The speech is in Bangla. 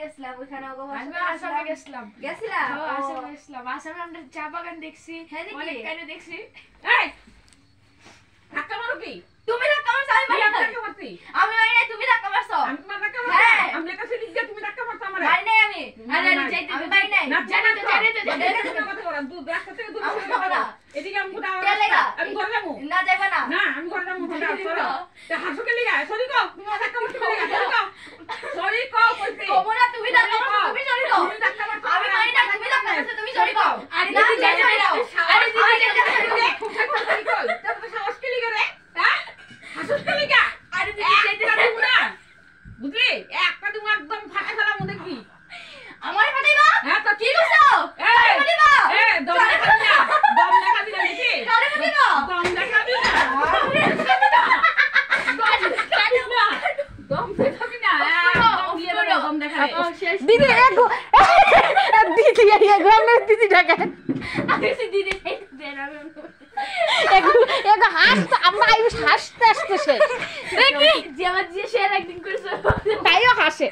গেছিলাম ওখানে আমি আসামে গেছিলাম গেছিলাম আসামে গেছিলাম আসামে আমরা চা বাগান দেখছি অনেক কানে দেখছি এই ধাক্কা মারো কি তুমি ধাক্কা মারছো আমি মারি নাই তুমি ধাক্কা মারছো আমি তোমার ধাক্কা মারছি আমি লেখা ছিল যে তুমি ধাক্কা মারছো আমারে মারি নাই আমি আরে যাইতে আমি মারি নাই জানি তো কথা বলা তুই রাস্তা থেকে দূরে আমি যাবো না এদিকে আমি কোথাও আমি ঘরে যাবো না যাইবা না না আমি ঘরে যাবো চলো তে হাসু কে লিগা সরি কও তুমি ধাক্কা মারছো সরি কও কইতে কবো না তুমি ধাক্কা মারছো তুমি সরি কও তুমি ধাক্কা মারছো আমি মারি না তুমি ধাক্কা মারছো তুমি সরি কও আরে না দিদি যাই সরি কও আরে দিদি যাই সরি কও তো সাহস কে লিগা রে হ্যাঁ হাসু কে লিগা আরে দিদি যাইতে পারবো না বুঝলি একটা তুমি একদম ফাটা ফেলা মধ্যে কি আমার ফাটাইবা হ্যাঁ তো কি করছো এই ফাটাইবা দম দেখা দিলা নাকি কারে ফাটাইবা দম দেখা দিলা দম দেখাবি না দম দেখা দিদি দিদি গ্রামের দিদি ডাকে দিদি দেন এগো হাসতে আমরা হাসতে শেষ দেখি যে আমার যে শেয়ার একদিন করেছে তাইও হাসে